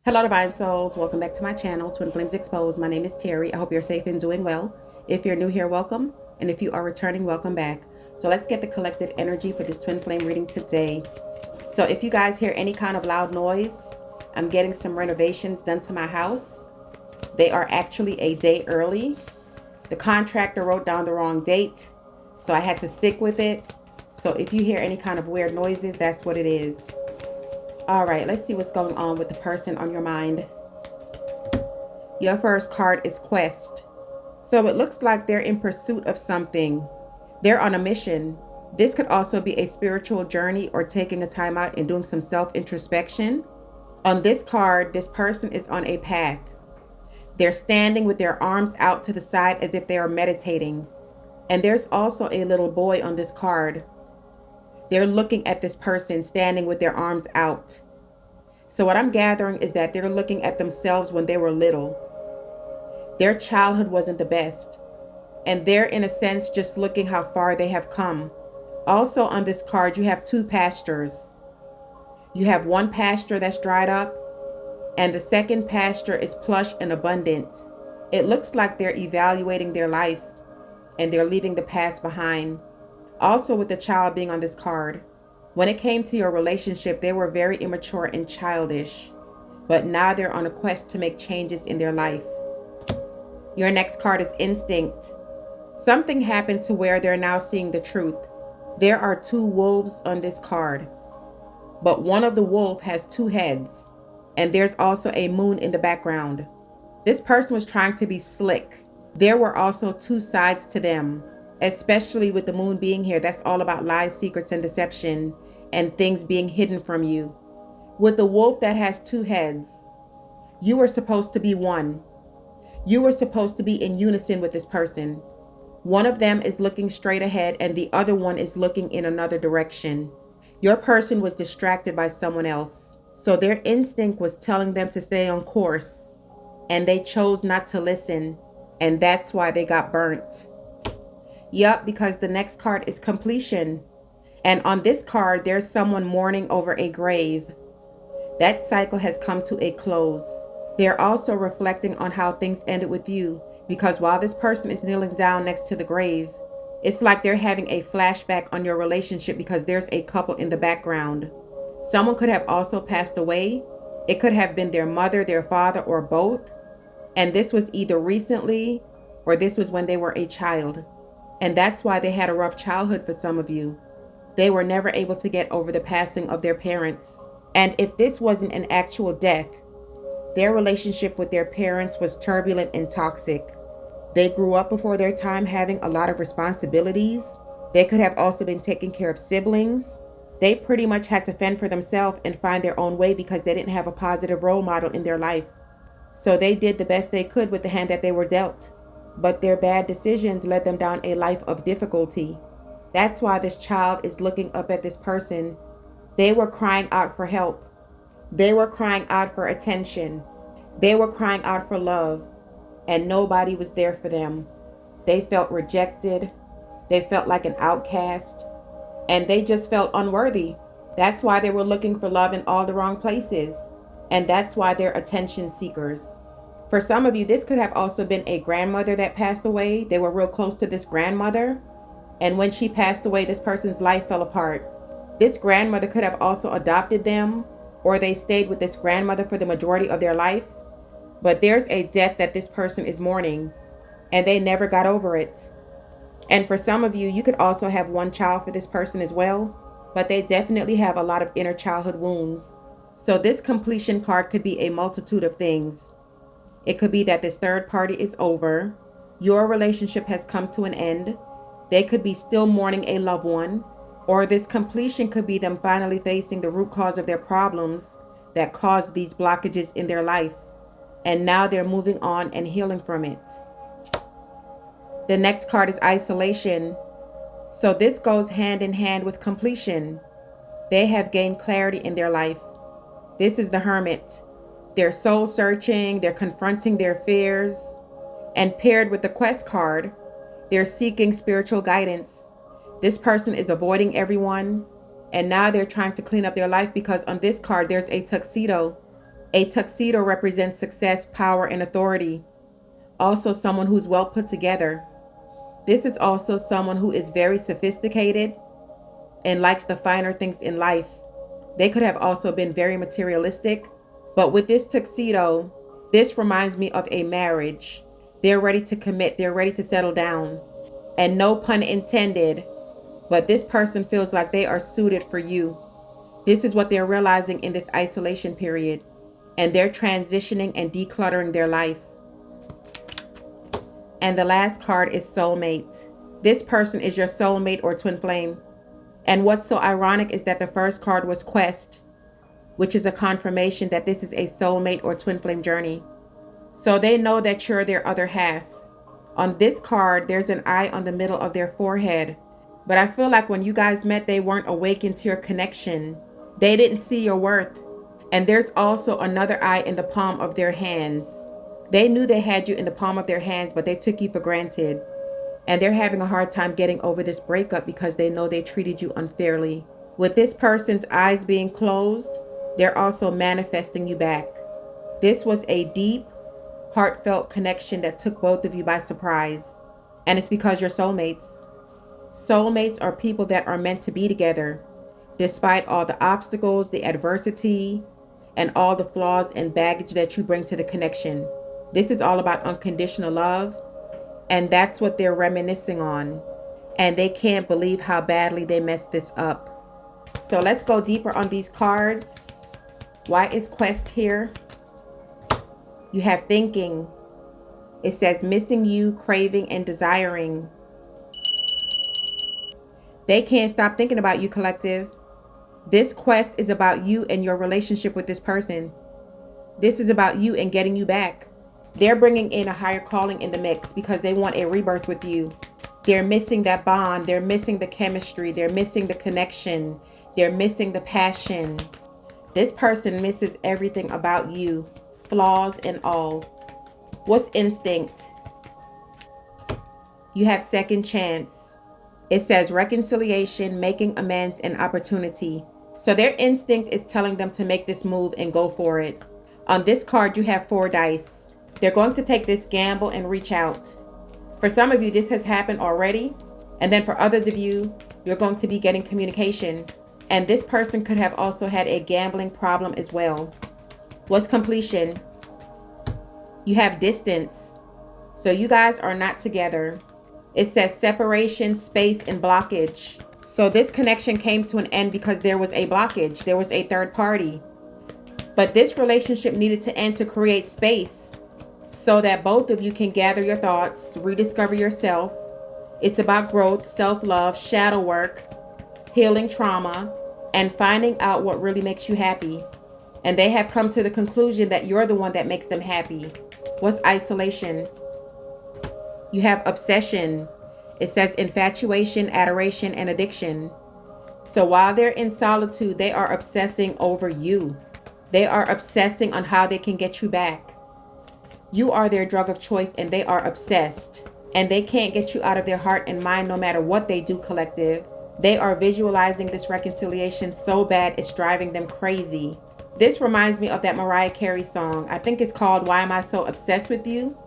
Hello, Divine Souls. Welcome back to my channel, Twin Flames Exposed. My name is Terry. I hope you're safe and doing well. If you're new here, welcome. And if you are returning, welcome back. So let's get the collective energy for this twin flame reading today. So if you guys hear any kind of loud noise, I'm getting some renovations done to my house. They are actually a day early. The contractor wrote down the wrong date, so I had to stick with it. So if you hear any kind of weird noises, that's what it is. All right, let's see what's going on with the person on your mind. Your first card is Quest. So it looks like they're in pursuit of something. They're on a mission. This could also be a spiritual journey or taking a time out and doing some self-introspection. On this card, this person is on a path. They're standing with their arms out to the side as if they are meditating. And there's also a little boy on this card. They're looking at this person standing with their arms out. So what I'm gathering is that they're looking at themselves when they were little. Their childhood wasn't the best. And they're in a sense just looking how far they have come. Also on this card, you have two pastures. You have one pasture that's dried up, and the second pasture is plush and abundant. It looks like they're evaluating their life and they're leaving the past behind. Also with the child being on this card, when it came to your relationship, they were very immature and childish, but now they're on a quest to make changes in their life. Your next card is Instinct. Something happened to where they're now seeing the truth. There are two wolves on this card, but one of the wolf has two heads, and there's also a moon in the background. This person was trying to be slick. There were also two sides to them, especially with the moon being here. That's all about lies, secrets, and deception, and things being hidden from you. With the wolf that has two heads, you were supposed to be one. You were supposed to be in unison with this person. One of them is looking straight ahead and the other one is looking in another direction. Your person was distracted by someone else. So their instinct was telling them to stay on course, and they chose not to listen, and that's why they got burnt. Yup, because the next card is Completion. And on this card, there's someone mourning over a grave. That cycle has come to a close. They're also reflecting on how things ended with you, because while this person is kneeling down next to the grave, it's like they're having a flashback on your relationship because there's a couple in the background. Someone could have also passed away. It could have been their mother, their father, or both. And this was either recently or this was when they were a child. And that's why they had a rough childhood for some of you. They were never able to get over the passing of their parents. And if this wasn't an actual death, their relationship with their parents was turbulent and toxic. They grew up before their time having a lot of responsibilities. They could have also been taking care of siblings. They pretty much had to fend for themselves and find their own way because they didn't have a positive role model in their life. So they did the best they could with the hand that they were dealt. But their bad decisions led them down a life of difficulty. That's why this child is looking up at this person. They were crying out for help. They were crying out for attention. They were crying out for love. And nobody was there for them. They felt rejected. They felt like an outcast. And they just felt unworthy. That's why they were looking for love in all the wrong places. And that's why they're attention seekers. For some of you, this could have also been a grandmother that passed away. They were real close to this grandmother. And when she passed away, this person's life fell apart. This grandmother could have also adopted them, or they stayed with this grandmother for the majority of their life. But there's a death that this person is mourning, and they never got over it. And for some of you, you could also have one child for this person as well, but they definitely have a lot of inner childhood wounds. So this completion card could be a multitude of things. It could be that this third party is over. Your relationship has come to an end. They could be still mourning a loved one, or this completion could be them finally facing the root cause of their problems that caused these blockages in their life. And now they're moving on and healing from it. The next card is Isolation. So this goes hand in hand with completion. They have gained clarity in their life. This is the Hermit. They're soul searching, they're confronting their fears, and paired with the Quest card, they're seeking spiritual guidance. This person is avoiding everyone, and now they're trying to clean up their life because on this card there's a tuxedo. A tuxedo represents success, power, and authority. Also someone who's well put together. This is also someone who is very sophisticated and likes the finer things in life. They could have also been very materialistic, but with this tuxedo, this reminds me of a marriage. They're ready to commit, they're ready to settle down. And no pun intended, but this person feels like they are suited for you. This is what they're realizing in this isolation period, and they're transitioning and decluttering their life. And the last card is soulmate. This person is your soulmate or twin flame. And what's so ironic is that the first card was quest, which is a confirmation that this is a soulmate or twin flame journey. So they know that you're their other half. On this card, there's an eye on the middle of their forehead. But I feel like when you guys met, they weren't awakened to your connection. They didn't see your worth. And there's also another eye in the palm of their hands. They knew they had you in the palm of their hands, but they took you for granted. And they're having a hard time getting over this breakup because they know they treated you unfairly. With this person's eyes being closed, they're also manifesting you back. This was a deep, heartfelt connection that took both of you by surprise. And it's because you're soulmates. Soulmates are people that are meant to be together, despite all the obstacles, the adversity, and all the flaws and baggage that you bring to the connection. This is all about unconditional love, and that's what they're reminiscing on. And they can't believe how badly they messed this up. So let's go deeper on these cards. Why is quest here? You have thinking. It says missing you, craving, and desiring. They can't stop thinking about you, collective. This quest is about you and your relationship with this person. This is about you and getting you back. They're bringing in a higher calling in the mix because they want a rebirth with you. They're missing that bond. They're missing the chemistry. They're missing the connection. They're missing the passion. This person misses everything about you, flaws and all. What's instinct? You have second chance. It says reconciliation, making amends, and opportunity. So their instinct is telling them to make this move and go for it. On this card, you have 4 dice. They're going to take this gamble and reach out. For some of you, this has happened already. And then for others of you, you're going to be getting communication. And this person could have also had a gambling problem as well. What's completion? You have distance. So you guys are not together. It says separation, space, and blockage. So this connection came to an end because there was a blockage. There was a third party. But this relationship needed to end to create space so that both of you can gather your thoughts, rediscover yourself. It's about growth, self-love, shadow work, healing trauma, and finding out what really makes you happy. And they have come to the conclusion that you're the one that makes them happy. What's isolation? You have obsession. It says infatuation, adoration, and addiction. So while they're in solitude, they are obsessing over you. They are obsessing on how they can get you back. You are their drug of choice and they are obsessed. And they can't get you out of their heart and mind no matter what they do, collective. They are visualizing this reconciliation so bad it's driving them crazy. This reminds me of that Mariah Carey song. I think it's called Why Am I So Obsessed With You?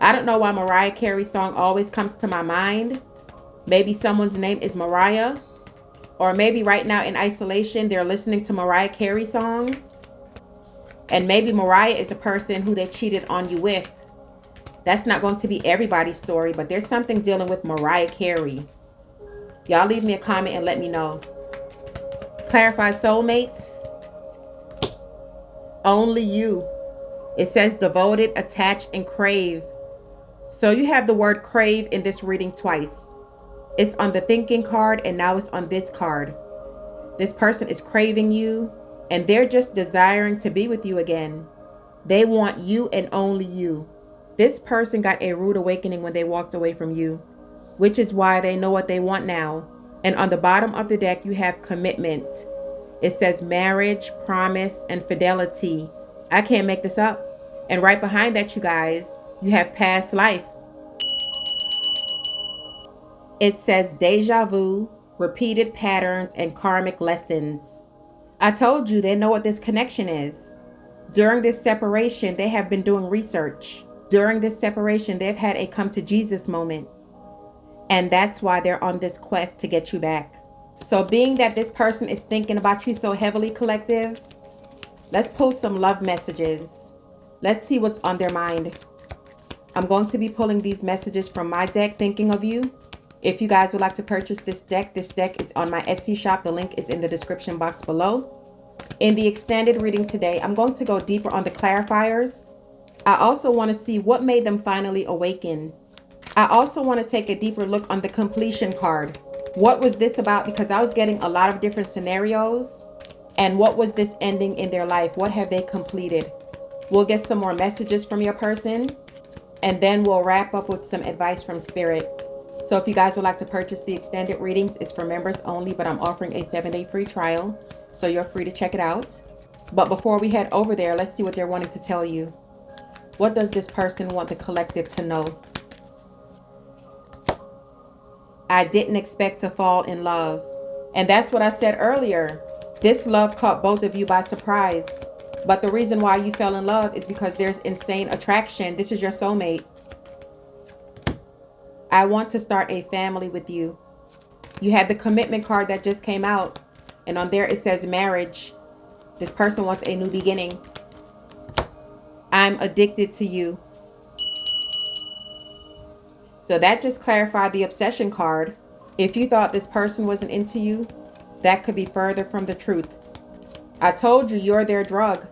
I don't know why Mariah Carey's song always comes to my mind. Maybe someone's name is Mariah. Or maybe right now in isolation, they're listening to Mariah Carey songs. And maybe Mariah is a person who they cheated on you with. That's not going to be everybody's story, but there's something dealing with Mariah Carey. Y'all leave me a comment and let me know. Clarify soulmates. Only you. It says devoted, attached, and crave. So you have the word crave in this reading twice. It's on the thinking card and now it's on this card. This person is craving you and they're just desiring to be with you again. They want you and only you. This person got a rude awakening when they walked away from you, which is why they know what they want now. And on the bottom of the deck, you have commitment. It says marriage, promise, and fidelity. I can't make this up. And right behind that, you guys, you have past life. It says deja vu, repeated patterns, and karmic lessons. I told you they know what this connection is. During this separation, they have been doing research. During this separation, they've had a come to Jesus moment. And that's why they're on this quest to get you back. So being that this person is thinking about you so heavily, collective, let's pull some love messages. Let's see what's on their mind. I'm going to be pulling these messages from my deck, Thinking of You. If you guys would like to purchase this deck is on my Etsy shop. The link is in the description box below. In the extended reading today, I'm going to go deeper on the clarifiers. I also want to see what made them finally awaken. I also want to take a deeper look on the completion card. What was this about? Because I was getting a lot of different scenarios. And what was this ending in their life? What have they completed? We'll get some more messages from your person. And then we'll wrap up with some advice from Spirit. So if you guys would like to purchase the extended readings, it's for members only, but I'm offering a 7-day free trial. So you're free to check it out. But before we head over there, let's see what they're wanting to tell you. What does this person want the collective to know? I didn't expect to fall in love. And that's what I said earlier. This love caught both of you by surprise. But the reason why you fell in love is because there's insane attraction. This is your soulmate. I want to start a family with you. You had the commitment card that just came out. And on there it says marriage. This person wants a new beginning. I'm addicted to you. So that just clarified the obsession card. If you thought this person wasn't into you, that could be further from the truth. I told you you're their drug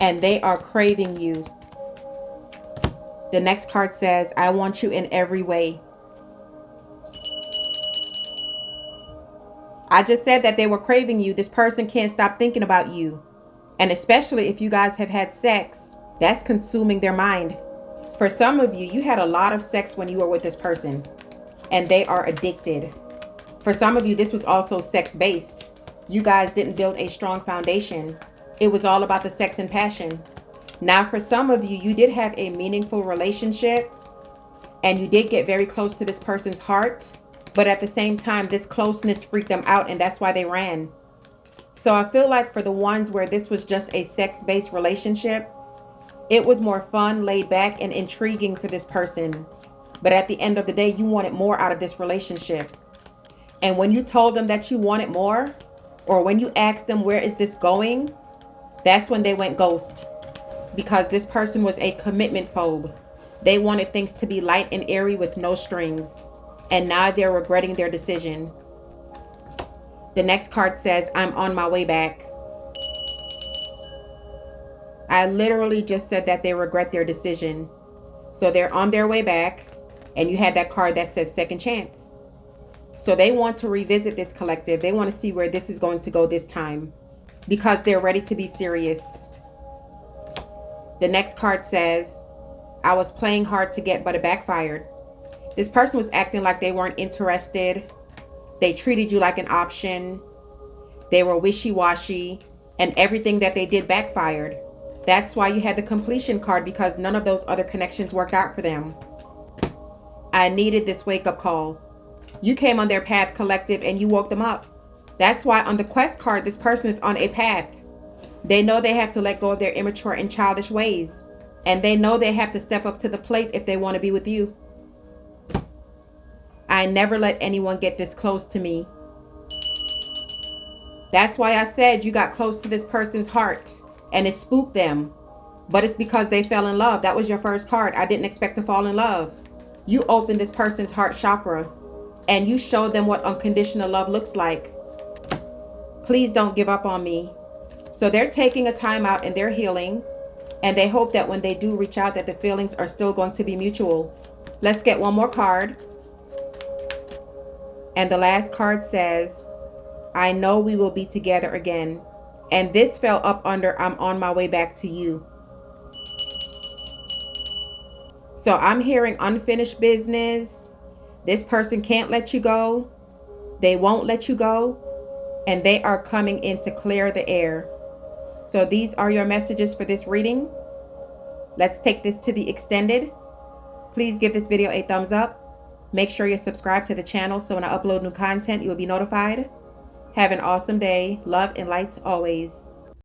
and they are craving you. The next card says, I want you in every way. I just said that they were craving you. This person can't stop thinking about you. And especially if you guys have had sex, that's consuming their mind. For some of you, you had a lot of sex when you were with this person and they are addicted. For some of you, this was also sex-based. You guys didn't build a strong foundation. It was all about the sex and passion. Now, for some of you, you did have a meaningful relationship and you did get very close to this person's heart. But at the same time, this closeness freaked them out and that's why they ran. So I feel like for the ones where this was just a sex-based relationship, it was more fun, laid back, and intriguing for this person. But at the end of the day, you wanted more out of this relationship. And when you told them that you wanted more, or when you asked them, where is this going? That's when they went ghost. Because this person was a commitment phobe. They wanted things to be light and airy with no strings. And now they're regretting their decision. The next card says, I'm on my way back. I literally just said that they regret their decision. So they're on their way back. And you had that card that says second chance. So they want to revisit this collective. They want to see where this is going to go this time. Because they're ready to be serious. The next card says, I was playing hard to get, but it backfired. This person was acting like they weren't interested. They treated you like an option. They were wishy-washy. And everything that they did backfired. That's why you had the completion card, because none of those other connections worked out for them. I needed this wake-up call. You came on their path, collective, and you woke them up. That's why on the quest card, this person is on a path. They know they have to let go of their immature and childish ways. And they know they have to step up to the plate if they want to be with you. I never let anyone get this close to me. That's why I said you got close to this person's heart. And it spooked them. But it's because they fell in love. That was your first card. I didn't expect to fall in love. You opened this person's heart chakra. And you showed them what unconditional love looks like. Please don't give up on me. So they're taking a time out and they're healing. And they hope that when they do reach out that the feelings are still going to be mutual. Let's get one more card. And the last card says, I know we will be together again. And this fell up under, I'm on my way back to you. So I'm hearing unfinished business. This person can't let you go. They won't let you go. And they are coming in to clear the air. So these are your messages for this reading. Let's take this to the extended. Please give this video a thumbs up. Make sure you're subscribed to the channel so when I upload new content, you'll be notified. Have an awesome day. Love and light always.